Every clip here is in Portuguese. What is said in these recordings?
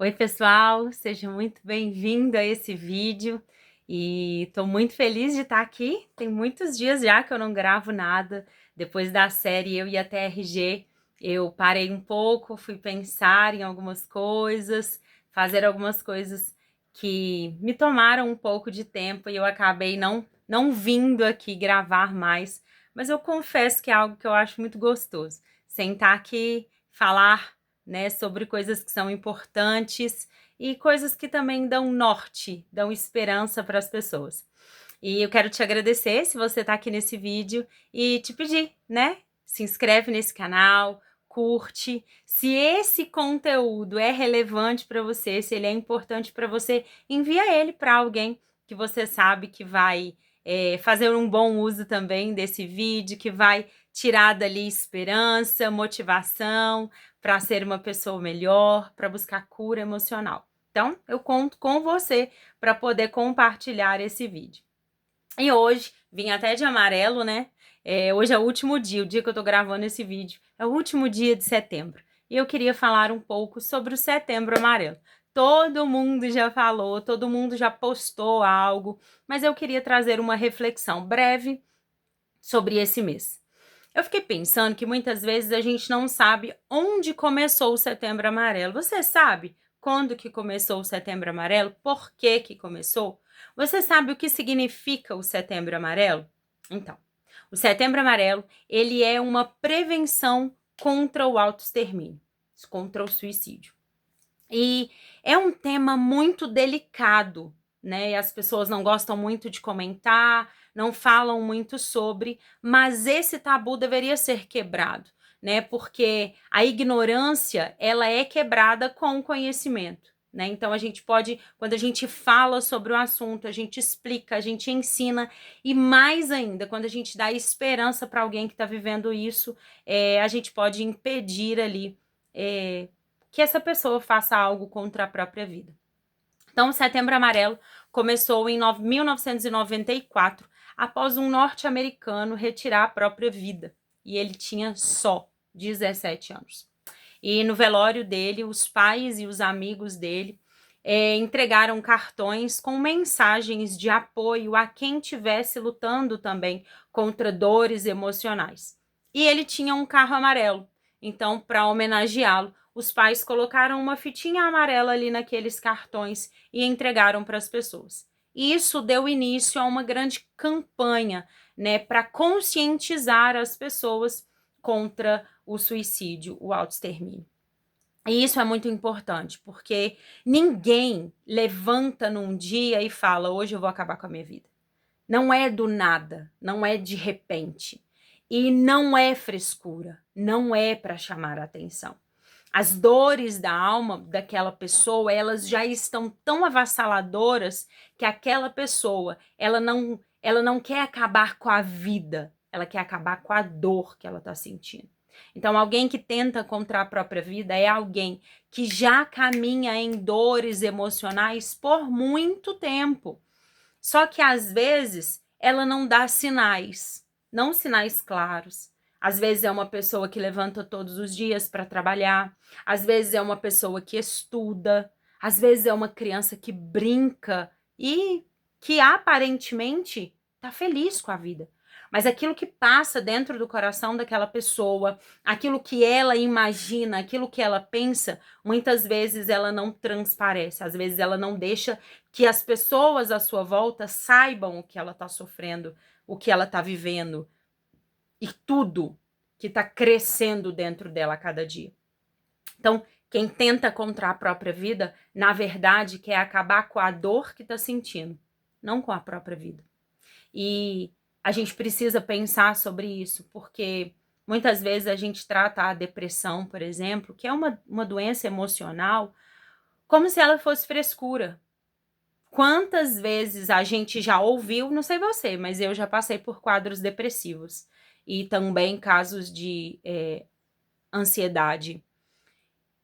Oi, pessoal, seja muito bem-vindo a esse vídeo e estou muito feliz de estar aqui. Tem muitos dias já que eu não gravo nada. Depois da série Eu e a TRG, eu parei um pouco, fui pensar em algumas coisas, fazer algumas coisas que me tomaram um pouco de tempo e eu acabei não vindo aqui gravar mais. Mas eu confesso que é algo que eu acho muito gostoso. Sentar aqui, falar, né, sobre coisas que são importantes e coisas que também dão norte, dão esperança para as pessoas. E eu quero te agradecer se você está aqui nesse vídeo e te pedir, né? Se inscreve nesse canal, curte. Se esse conteúdo é relevante para você, se ele é importante para você, envia ele para alguém que você sabe que vai fazer um bom uso também desse vídeo, que vai tirar dali esperança, motivação para ser uma pessoa melhor, para buscar cura emocional. Então, eu conto com você para poder compartilhar esse vídeo. E hoje, vim até de amarelo, né? Hoje é o último dia, o dia que eu tô gravando esse vídeo. É o último dia de setembro. E eu queria falar um pouco sobre o Setembro Amarelo. Todo mundo já falou, todo mundo já postou algo, mas eu queria trazer uma reflexão breve sobre esse mês. Eu fiquei pensando que muitas vezes a gente não sabe onde começou o Setembro Amarelo. Você sabe quando que começou o Setembro Amarelo? Por que que começou? Você sabe o que significa o Setembro Amarelo? Então, o Setembro Amarelo, ele é uma prevenção contra o autoextermínio, contra o suicídio. E é um tema muito delicado, né? E as pessoas não gostam muito de comentar, não falam muito sobre, mas esse tabu deveria ser quebrado, né? Porque a ignorância, ela é quebrada com o conhecimento, né? Então a gente pode, quando a gente fala sobre o assunto, a gente explica, a gente ensina, e mais ainda, quando a gente dá esperança para alguém que está vivendo isso, a gente pode impedir ali que essa pessoa faça algo contra a própria vida. Então, o Setembro Amarelo começou em 1994, após um norte-americano retirar a própria vida. E ele tinha só 17 anos. E no velório dele, os pais e os amigos dele entregaram cartões com mensagens de apoio a quem estivesse lutando também contra dores emocionais. E ele tinha um carro amarelo. Então, para homenageá-lo, os pais colocaram uma fitinha amarela ali naqueles cartões e entregaram para as pessoas. E isso deu início a uma grande campanha, né, para conscientizar as pessoas contra o suicídio, o autoextermínio. E isso é muito importante, porque ninguém levanta num dia e fala, hoje eu vou acabar com a minha vida. Não é do nada, não é de repente. E não é frescura, não é para chamar a atenção. As dores da alma daquela pessoa, elas já estão tão avassaladoras que aquela pessoa, ela não quer acabar com a vida, ela quer acabar com a dor que ela está sentindo. Então, alguém que tenta contra a própria vida é alguém que já caminha em dores emocionais por muito tempo. Só que às vezes ela não dá sinais, não sinais claros. Às vezes é uma pessoa que levanta todos os dias para trabalhar, às vezes é uma pessoa que estuda, às vezes é uma criança que brinca e que aparentemente está feliz com a vida. Mas aquilo que passa dentro do coração daquela pessoa, aquilo que ela imagina, aquilo que ela pensa, muitas vezes ela não transparece, às vezes ela não deixa que as pessoas à sua volta saibam o que ela está sofrendo, o que ela está vivendo e tudo que está crescendo dentro dela a cada dia. Então, quem tenta contra a própria vida, na verdade, quer acabar com a dor que está sentindo, não com a própria vida. E a gente precisa pensar sobre isso, porque muitas vezes a gente trata a depressão, por exemplo, que é uma doença emocional, como se ela fosse frescura. Quantas vezes a gente já ouviu, não sei você, mas eu já passei por quadros depressivos e também casos de ansiedade.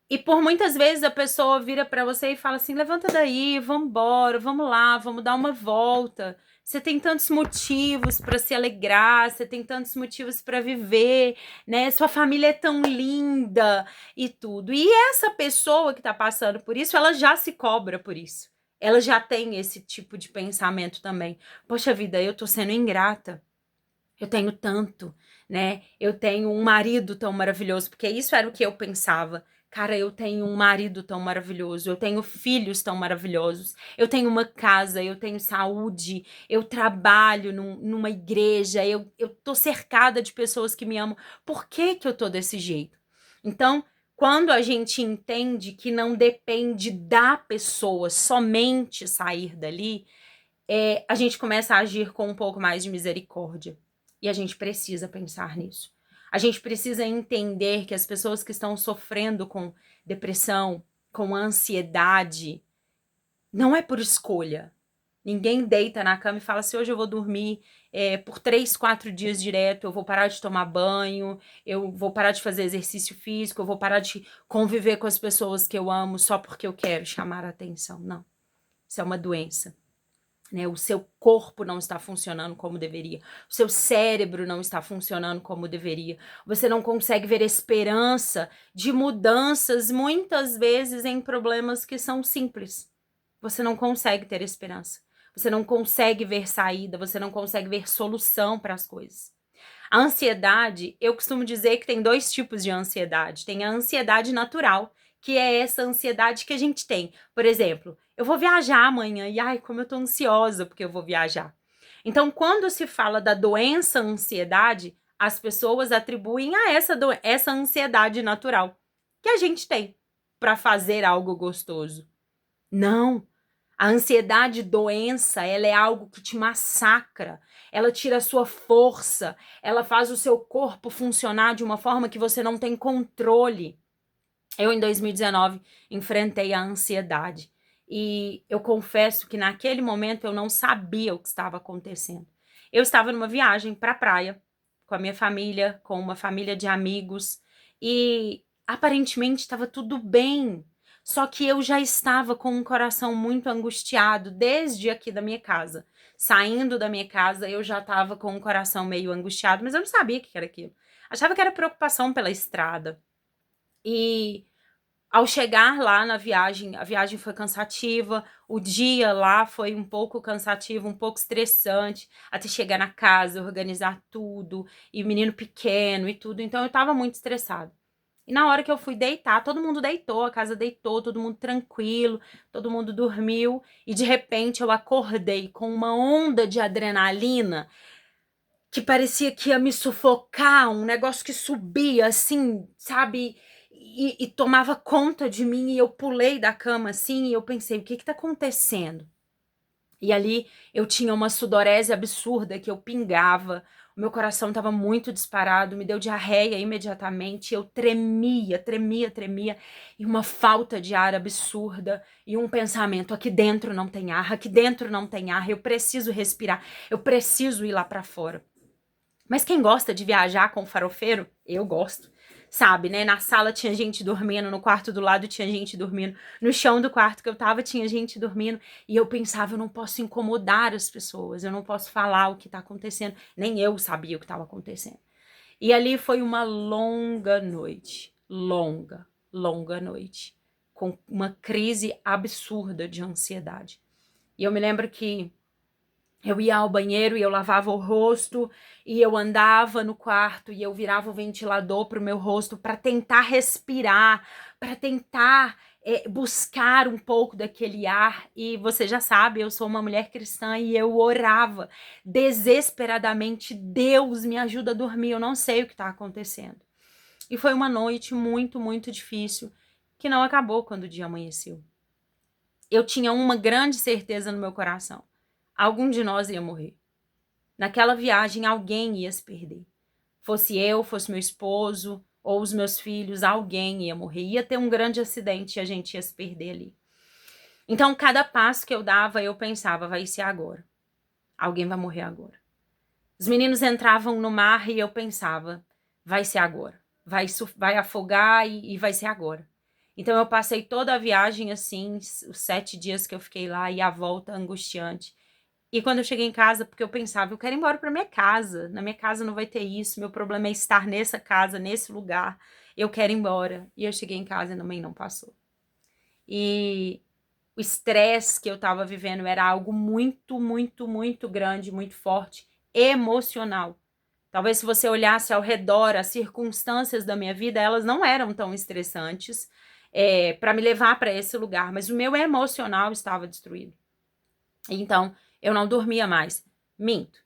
E por muitas vezes a pessoa vira para você e fala assim: levanta daí, vamos embora, vamos lá, vamos dar uma volta. Você tem tantos motivos para se alegrar, você tem tantos motivos para viver, né? Sua família é tão linda e tudo. E essa pessoa que tá passando por isso, ela já se cobra por isso. Ela já tem esse tipo de pensamento também. Poxa vida, eu tô sendo ingrata. Eu tenho tanto, né? Eu tenho um marido tão maravilhoso, porque isso era o que eu pensava. Cara, eu tenho um marido tão maravilhoso, eu tenho filhos tão maravilhosos, eu tenho uma casa, eu tenho saúde, eu trabalho numa igreja, eu tô cercada de pessoas que me amam. Por que que eu tô desse jeito? Então, quando a gente entende que não depende da pessoa somente sair dali, a gente começa a agir com um pouco mais de misericórdia. E a gente precisa pensar nisso. A gente precisa entender que as pessoas que estão sofrendo com depressão, com ansiedade, não é por escolha. Ninguém deita na cama e fala assim: hoje eu vou dormir por 3, 4 dias direto, eu vou parar de tomar banho, eu vou parar de fazer exercício físico, eu vou parar de conviver com as pessoas que eu amo só porque eu quero chamar a atenção. Não. Isso é uma doença. Né, o seu corpo não está funcionando como deveria, o seu cérebro não está funcionando como deveria, você não consegue ver esperança de mudanças, muitas vezes em problemas que são simples. Você não consegue ter esperança, você não consegue ver saída, você não consegue ver solução para as coisas. A ansiedade, eu costumo dizer que tem 2 tipos de ansiedade. Tem a ansiedade natural, que é essa ansiedade que a gente tem. Por exemplo, eu vou viajar amanhã e ai, como eu tô ansiosa porque eu vou viajar. Então, quando se fala da doença ansiedade, as pessoas atribuem a essa ansiedade natural que a gente tem para fazer algo gostoso. Não, a ansiedade doença, ela é algo que te massacra, ela tira a sua força, ela faz o seu corpo funcionar de uma forma que você não tem controle. Eu, em 2019, enfrentei a ansiedade e eu confesso que naquele momento eu não sabia o que estava acontecendo. Eu estava numa viagem para a praia com a minha família, com uma família de amigos e aparentemente estava tudo bem. Só que eu já estava com um coração muito angustiado desde aqui da minha casa. Saindo da minha casa, eu já estava com um coração meio angustiado, mas eu não sabia o que era aquilo. Achava que era preocupação pela estrada. E ao chegar lá na viagem, a viagem foi cansativa, o dia lá foi um pouco cansativo, um pouco estressante, até chegar na casa, organizar tudo, e o menino pequeno e tudo, então eu tava muito estressada. E na hora que eu fui deitar, todo mundo deitou, a casa deitou, todo mundo tranquilo, todo mundo dormiu, e de repente eu acordei com uma onda de adrenalina que parecia que ia me sufocar, um negócio que subia assim, sabe? E tomava conta de mim, e eu pulei da cama assim, e eu pensei, o que que tá acontecendo? E ali eu tinha uma sudorese absurda que eu pingava, o meu coração estava muito disparado, me deu diarreia imediatamente, eu tremia, tremia, tremia, e uma falta de ar absurda, e um pensamento, aqui dentro não tem ar, aqui dentro não tem ar, eu preciso respirar, eu preciso ir lá para fora. Mas quem gosta de viajar com farofeiro, eu gosto, sabe, né? Na sala tinha gente dormindo, no quarto do lado tinha gente dormindo, no chão do quarto que eu tava tinha gente dormindo, e eu pensava, eu não posso incomodar as pessoas, eu não posso falar o que tá acontecendo, nem eu sabia o que estava acontecendo. E ali foi uma longa noite, longa noite, com uma crise absurda de ansiedade. E eu me lembro que eu ia ao banheiro e eu lavava o rosto e eu andava no quarto e eu virava o ventilador para o meu rosto para tentar respirar, para tentar buscar um pouco daquele ar. E você já sabe, eu sou uma mulher cristã e eu orava desesperadamente: Deus, me ajuda a dormir, eu não sei o que está acontecendo. E foi uma noite muito, muito difícil que não acabou quando o dia amanheceu. Eu tinha uma grande certeza no meu coração: algum de nós ia morrer. Naquela viagem, alguém ia se perder. Fosse eu, fosse meu esposo ou os meus filhos, alguém ia morrer. Ia ter um grande acidente e a gente ia se perder ali. Então, cada passo que eu dava, eu pensava, vai ser agora. Alguém vai morrer agora. Os meninos entravam no mar e eu pensava, vai ser agora. Vai afogar e vai ser agora. Então eu passei toda a viagem assim, os 7 dias que eu fiquei lá e a volta angustiante. E quando eu cheguei em casa, porque eu pensava, eu quero ir embora para minha casa. Na minha casa não vai ter isso. Meu problema é estar nessa casa, nesse lugar. Eu quero ir embora. E eu cheguei em casa e também não passou. E o estresse que eu estava vivendo era algo muito, muito, muito grande, muito forte, emocional. Talvez se você olhasse ao redor, as circunstâncias da minha vida, elas não eram tão estressantes para me levar para esse lugar, mas o meu emocional estava destruído. Então, eu não dormia mais. Minto.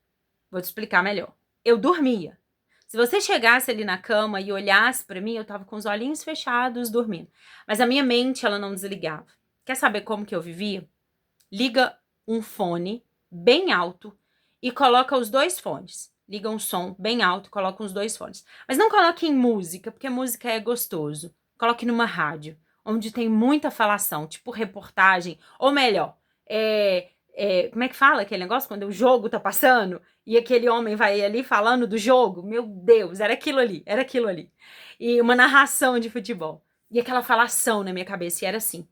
Vou te explicar melhor. Eu dormia. Se você chegasse ali na cama e olhasse para mim, eu tava com os olhinhos fechados, dormindo. Mas a minha mente, ela não desligava. Quer saber como que eu vivia? Liga um fone bem alto e coloca os 2 fones. Liga um som bem alto e coloca os 2 fones. Mas não coloque em música, porque música é gostoso. Coloque numa rádio, onde tem muita falação, tipo reportagem, ou melhor, como é que fala aquele negócio quando o jogo tá passando e aquele homem vai ali falando do jogo? Meu Deus, era aquilo ali, era aquilo ali. E uma narração de futebol. E aquela falação na minha cabeça, e era assim.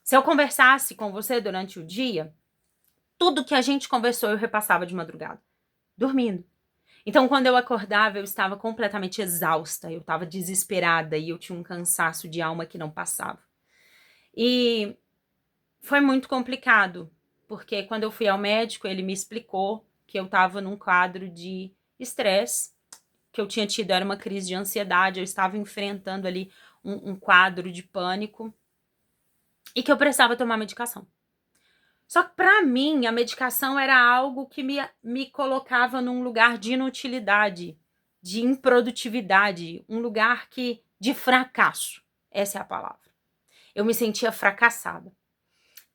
Se eu conversasse com você durante o dia, tudo que a gente conversou eu repassava de madrugada, dormindo. Então, quando eu acordava, eu estava completamente exausta, eu estava desesperada e eu tinha um cansaço de alma que não passava. E foi muito complicado, porque quando eu fui ao médico, ele me explicou que eu estava num quadro de estresse, que eu tinha tido, era uma crise de ansiedade, eu estava enfrentando ali um quadro de pânico e que eu precisava tomar medicação. Só que para mim, a medicação era algo que me colocava num lugar de inutilidade, de improdutividade, um lugar de fracasso. Essa é a palavra. Eu me sentia fracassada.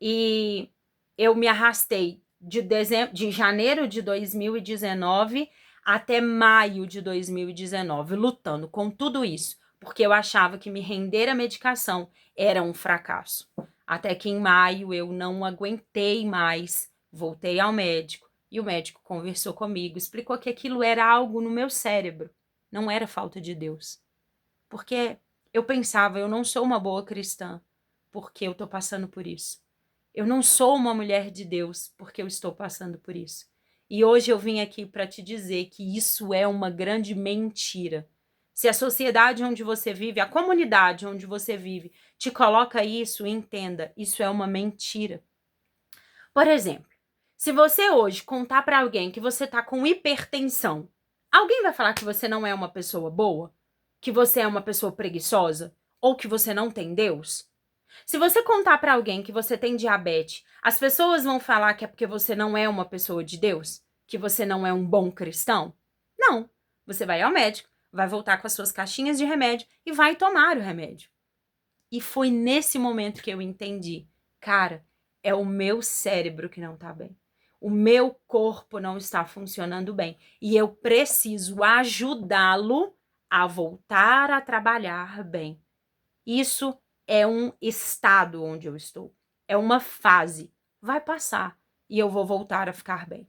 E eu me arrastei de janeiro de 2019 até maio de 2019, lutando com tudo isso, porque eu achava que me render à medicação era um fracasso. Até que em maio eu não aguentei mais, voltei ao médico e o médico conversou comigo, explicou que aquilo era algo no meu cérebro, não era falta de Deus. Porque eu pensava, eu não sou uma boa cristã porque eu tô passando por isso. Eu não sou uma mulher de Deus porque eu estou passando por isso. E hoje eu vim aqui para te dizer que isso é uma grande mentira. Se a sociedade onde você vive, a comunidade onde você vive, te coloca isso, entenda, isso é uma mentira. Por exemplo, se você hoje contar para alguém que você tá com hipertensão, alguém vai falar que você não é uma pessoa boa? Que você é uma pessoa preguiçosa? Ou que você não tem Deus? Se você contar para alguém que você tem diabetes, as pessoas vão falar que é porque você não é uma pessoa de Deus? Que você não é um bom cristão? Não. Você vai ao médico, vai voltar com as suas caixinhas de remédio e vai tomar o remédio. E foi nesse momento que eu entendi, cara, é o meu cérebro que não tá bem. O meu corpo não está funcionando bem. E eu preciso ajudá-lo a voltar a trabalhar bem. Isso é um estado onde eu estou. É uma fase. Vai passar e eu vou voltar a ficar bem.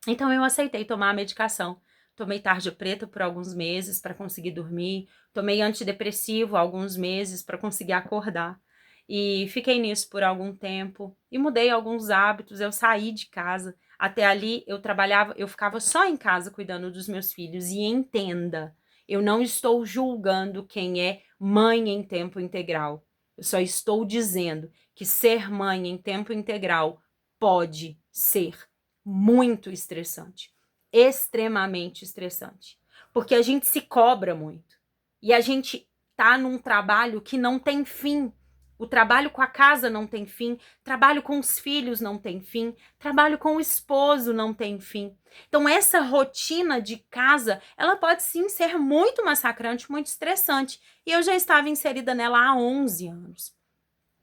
Então eu aceitei tomar a medicação. Tomei tarja preta por alguns meses para conseguir dormir. Tomei antidepressivo alguns meses para conseguir acordar. E fiquei nisso por algum tempo. E mudei alguns hábitos. Eu saí de casa. Até ali eu trabalhava, eu ficava só em casa cuidando dos meus filhos. E entenda, eu não estou julgando quem é mãe em tempo integral. Eu só estou dizendo que ser mãe em tempo integral pode ser muito estressante, extremamente estressante, porque a gente se cobra muito e a gente tá num trabalho que não tem fim. O trabalho com a casa não tem fim, trabalho com os filhos não tem fim, trabalho com o esposo não tem fim. Então essa rotina de casa, ela pode sim ser muito massacrante, muito estressante. E eu já estava inserida nela há 11 anos.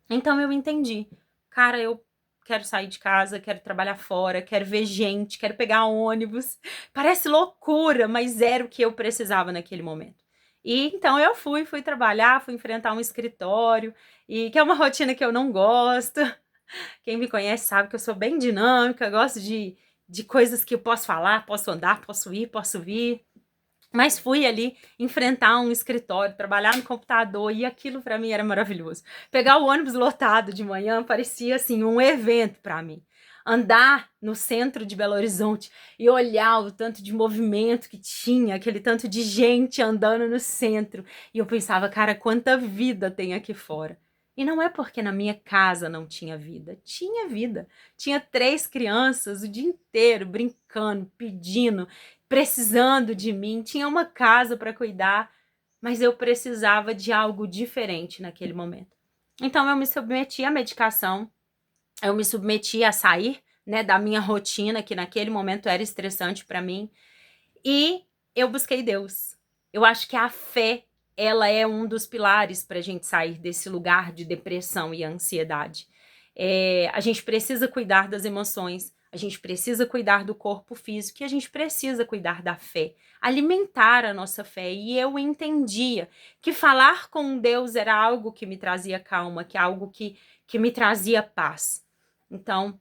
Então eu entendi. Cara, eu quero sair de casa, quero trabalhar fora, quero ver gente, quero pegar ônibus. Parece loucura, mas era o que eu precisava naquele momento. E então eu fui trabalhar, fui enfrentar um escritório, e que é uma rotina que eu não gosto. Quem me conhece sabe que eu sou bem dinâmica, gosto de coisas que eu posso falar, posso andar, posso ir, posso vir. Mas fui ali enfrentar um escritório, trabalhar no computador, e aquilo para mim era maravilhoso. Pegar o ônibus lotado de manhã parecia assim um evento para mim. Andar no centro de Belo Horizonte e olhar o tanto de movimento que tinha, aquele tanto de gente andando no centro. E eu pensava, cara, quanta vida tem aqui fora. E não é porque na minha casa não tinha vida. Tinha vida. Tinha 3 crianças o dia inteiro brincando, pedindo, precisando de mim, tinha uma casa para cuidar, mas eu precisava de algo diferente naquele momento. Então eu me submeti à medicação, eu me submeti a sair, né, da minha rotina, que naquele momento era estressante para mim, e eu busquei Deus. Eu acho que a fé, ela é um dos pilares para a gente sair desse lugar de depressão e ansiedade. A gente precisa cuidar das emoções, a gente precisa cuidar do corpo físico e a gente precisa cuidar da fé, alimentar a nossa fé. E eu entendia que falar com Deus era algo que me trazia calma, que é algo que me trazia paz. Então,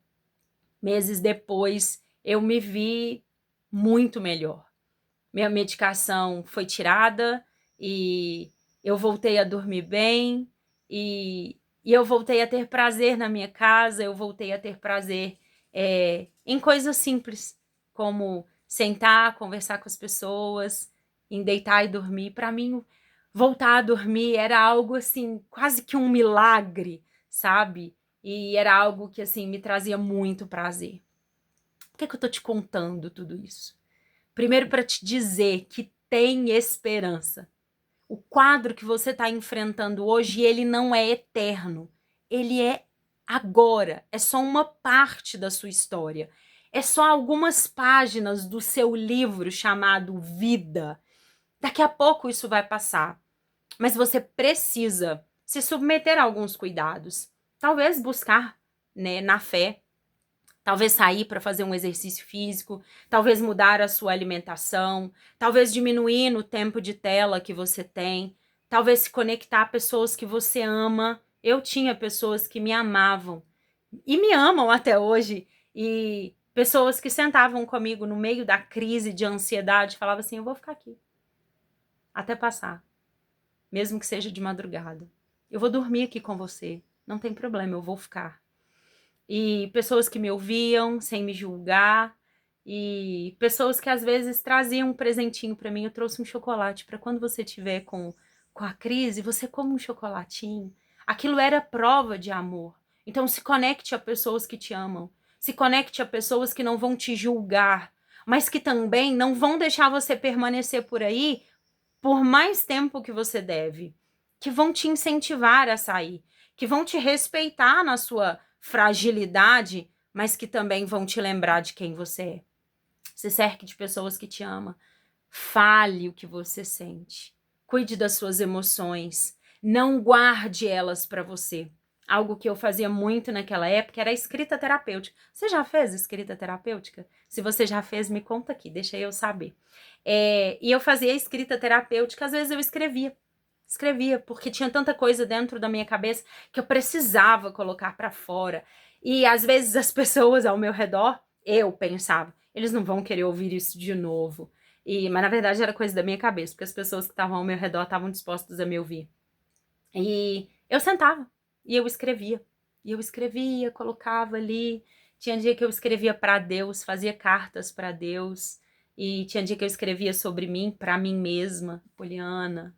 meses depois, eu me vi muito melhor. Minha medicação foi tirada e eu voltei a dormir bem e eu voltei a ter prazer na minha casa, eu voltei a ter prazer em coisas simples, como sentar, conversar com as pessoas, em deitar e dormir. Para mim, voltar a dormir era algo assim, quase que um milagre, sabe? E era algo que assim me trazia muito prazer. Por que eu tô te contando tudo isso? Primeiro, para te dizer que tem esperança. O quadro que você está enfrentando hoje, ele não é eterno. Ele é agora. É só uma parte da sua história. É só algumas páginas do seu livro chamado Vida. Daqui a pouco isso vai passar. Mas você precisa se submeter a alguns cuidados. Talvez buscar, né, na fé, talvez sair para fazer um exercício físico, talvez mudar a sua alimentação, talvez diminuir no tempo de tela que você tem, talvez se conectar a pessoas que você ama. Eu tinha pessoas que me amavam e me amam até hoje, e pessoas que sentavam comigo no meio da crise de ansiedade e falavam assim: eu vou ficar aqui até passar, mesmo que seja de madrugada. Eu vou dormir aqui com você, não tem problema, eu vou ficar. E pessoas que me ouviam sem me julgar, e pessoas que às vezes traziam um presentinho para mim. Eu trouxe um chocolate para quando você tiver com a crise, você come um chocolatinho. Aquilo era prova de amor. Então se conecte a pessoas que te amam, se conecte a pessoas que não vão te julgar, mas que também não vão deixar você permanecer por aí por mais tempo que você deve, que vão te incentivar a sair, que vão te respeitar na sua fragilidade, mas que também vão te lembrar de quem você é. Se cerque de pessoas que te amam. Fale o que você sente. Cuide das suas emoções. Não guarde elas para você. Algo que eu fazia muito naquela época era a escrita terapêutica. Você já fez escrita terapêutica? Se você já fez, me conta aqui, deixa eu saber. E eu fazia escrita terapêutica, às vezes eu escrevia, porque tinha tanta coisa dentro da minha cabeça que eu precisava colocar para fora. E às vezes as pessoas ao meu redor, eu pensava, eles não vão querer ouvir isso de novo. Mas na verdade era coisa da minha cabeça, porque as pessoas que estavam ao meu redor estavam dispostas a me ouvir. E eu sentava e eu escrevia. E eu escrevia, colocava ali. Tinha dia que eu escrevia para Deus, fazia cartas para Deus. E tinha dia que eu escrevia sobre mim, para mim mesma. Poliana,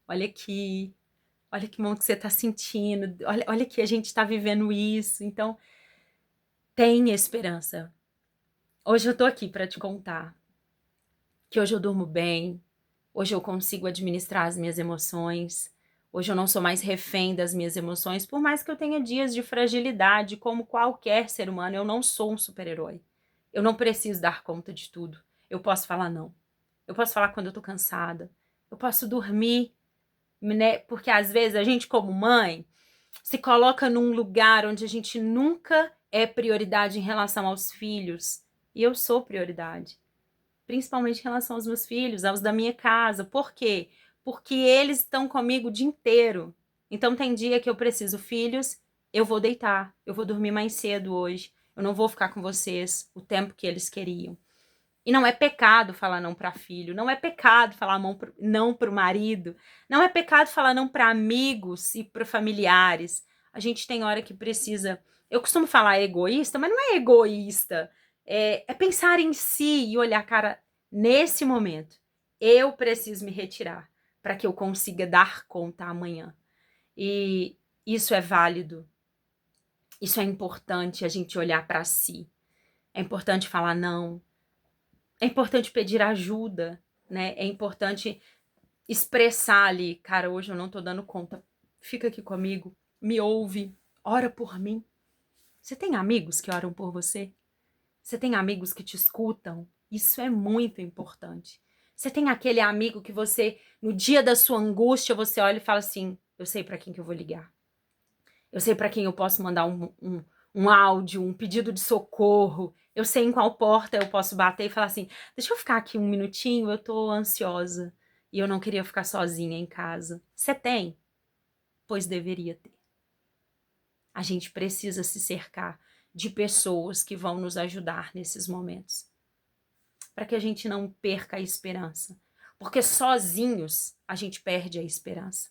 olha aqui. Olha que bom que você está sentindo. Olha que a gente está vivendo isso. Então, tem esperança. Hoje eu tô aqui para te contar que hoje eu durmo bem. Hoje eu consigo administrar as minhas emoções. Hoje eu não sou mais refém das minhas emoções, por mais que eu tenha dias de fragilidade, como qualquer ser humano. Eu não sou um super-herói. Eu não preciso dar conta de tudo. Eu posso falar não. Eu posso falar quando eu tô cansada. Eu posso dormir, né? Porque às vezes a gente, como mãe, se coloca num lugar onde a gente nunca é prioridade em relação aos filhos. E eu sou prioridade, principalmente em relação aos meus filhos, aos da minha casa. Por quê? Porque eles estão comigo o dia inteiro. Então tem dia que eu preciso, filhos, eu vou deitar, eu vou dormir mais cedo hoje, eu não vou ficar com vocês o tempo que eles queriam. E não é pecado falar não para filho, não é pecado falar não para o marido, não é pecado falar não para amigos e para familiares. A gente tem hora que precisa. Eu costumo falar egoísta, mas não é egoísta. É pensar em si e olhar, cara, nesse momento, eu preciso me retirar para que eu consiga dar conta amanhã. E isso é válido. Isso é importante a gente olhar para si. É importante falar não. É importante pedir ajuda, né? É importante expressar ali, cara, hoje eu não tô dando conta. Fica aqui comigo, me ouve, ora por mim. Você tem amigos que oram por você? Você tem amigos que te escutam? Isso é muito importante. Você tem aquele amigo que você, no dia da sua angústia, você olha e fala assim: eu sei para quem que eu vou ligar. Eu sei para quem eu posso mandar um áudio, um pedido de socorro. Eu sei em qual porta eu posso bater e falar assim: deixa eu ficar aqui um minutinho, eu tô ansiosa e eu não queria ficar sozinha em casa. Você tem? Pois deveria ter. A gente precisa se cercar de pessoas que vão nos ajudar nesses momentos, para que a gente não perca a esperança. Porque sozinhos a gente perde a esperança.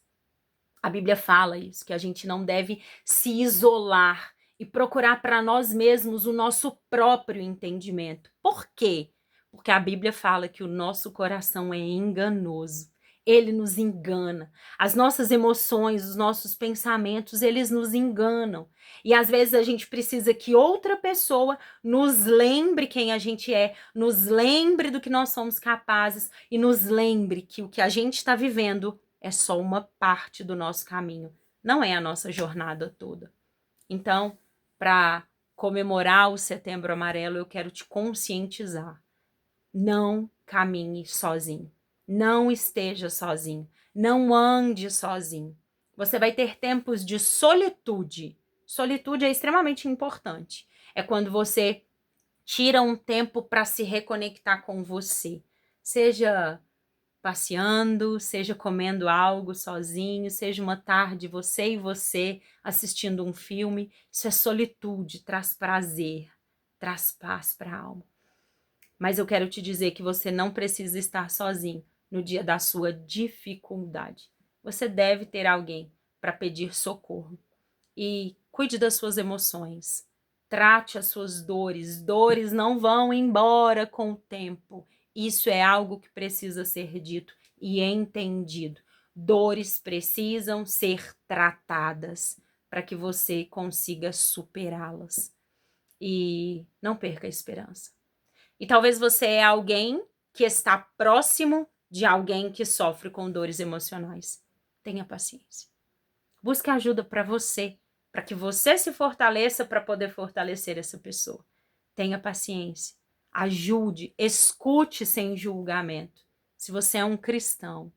A Bíblia fala isso, que a gente não deve se isolar e procurar para nós mesmos o nosso próprio entendimento. Por quê? Porque a Bíblia fala que o nosso coração é enganoso. Ele nos engana. As nossas emoções, os nossos pensamentos, eles nos enganam. E às vezes a gente precisa que outra pessoa nos lembre quem a gente é, nos lembre do que nós somos capazes e nos lembre que o que a gente está vivendo é só uma parte do nosso caminho, não é a nossa jornada toda. Então, para comemorar o Setembro Amarelo, eu quero te conscientizar. Não caminhe sozinho. Não esteja sozinho. Não ande sozinho. Você vai ter tempos de solitude. Solitude é extremamente importante. É quando você tira um tempo para se reconectar com você. Seja passeando, seja comendo algo sozinho, seja uma tarde você e você assistindo um filme. Isso é solitude, traz prazer, traz paz para a alma. Mas eu quero te dizer que você não precisa estar sozinho no dia da sua dificuldade. Você deve ter alguém para pedir socorro. E cuide das suas emoções. Trate as suas dores. Dores não vão embora com o tempo. Isso é algo que precisa ser dito e entendido. Dores precisam ser tratadas para que você consiga superá-las. E não perca a esperança. E talvez você é alguém que está próximo de alguém que sofre com dores emocionais. Tenha paciência. Busque ajuda para você, para que você se fortaleça para poder fortalecer essa pessoa. Tenha paciência. Ajude, escute sem julgamento. Se você é um cristão,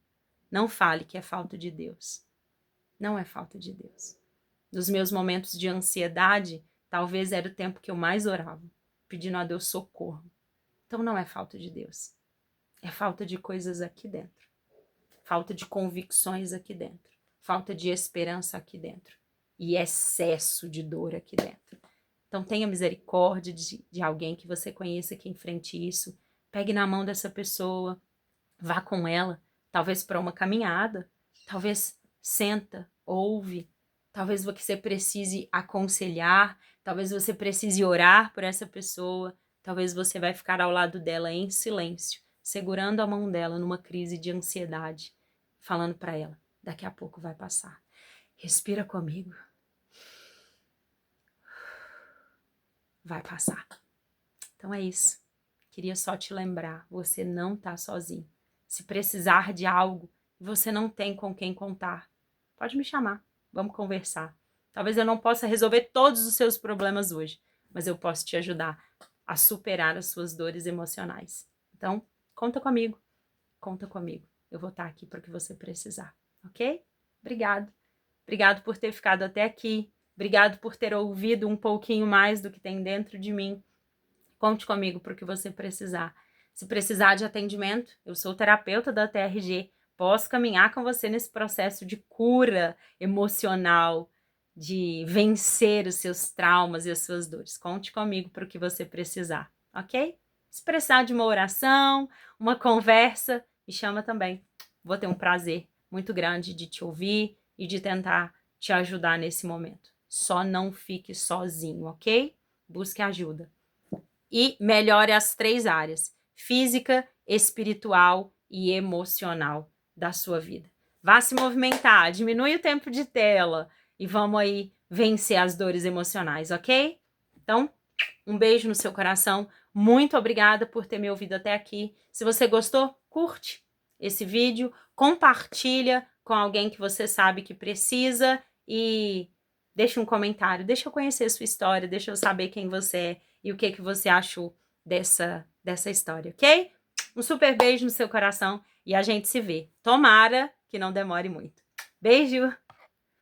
não fale que é falta de Deus. Não é falta de Deus. Nos meus momentos de ansiedade, talvez era o tempo que eu mais orava, pedindo a Deus socorro. Então não é falta de Deus. É falta de coisas aqui dentro. Falta de convicções aqui dentro. Falta de esperança aqui dentro. E excesso de dor aqui dentro. Então tenha misericórdia de alguém que você conheça que enfrente isso. Pegue na mão dessa pessoa. Vá com ela. Talvez para uma caminhada. Talvez senta, ouve. Talvez você precise aconselhar. Talvez você precise orar por essa pessoa. Talvez você vai ficar ao lado dela em silêncio, segurando a mão dela numa crise de ansiedade, falando para ela, daqui a pouco vai passar. Respira comigo. Vai passar. Então é isso. Queria só te lembrar, você não tá sozinho. Se precisar de algo e você não tem com quem contar, pode me chamar. Vamos conversar. Talvez eu não possa resolver todos os seus problemas hoje, mas eu posso te ajudar a superar as suas dores emocionais. Então, conta comigo. Conta comigo. Eu vou estar aqui para o que você precisar, ok? Obrigado. Obrigado por ter ficado até aqui. Obrigado por ter ouvido um pouquinho mais do que tem dentro de mim. Conte comigo para o que você precisar. Se precisar de atendimento, eu sou terapeuta da TRG. Posso caminhar com você nesse processo de cura emocional, de vencer os seus traumas e as suas dores. Conte comigo para o que você precisar, ok? Se precisar de uma oração, uma conversa, me chama também. Vou ter um prazer muito grande de te ouvir e de tentar te ajudar nesse momento. Só não fique sozinho, ok? Busque ajuda. E melhore as 3 áreas: física, espiritual e emocional da sua vida. Vá se movimentar, diminui o tempo de tela e vamos aí vencer as dores emocionais, ok? Então, um beijo no seu coração. Muito obrigada por ter me ouvido até aqui. Se você gostou, curte esse vídeo, compartilha com alguém que você sabe que precisa e deixa um comentário, deixa eu conhecer a sua história, deixa eu saber quem você é e o que você achou dessa história, ok? Um super beijo no seu coração e a gente se vê. Tomara que não demore muito. Beijo!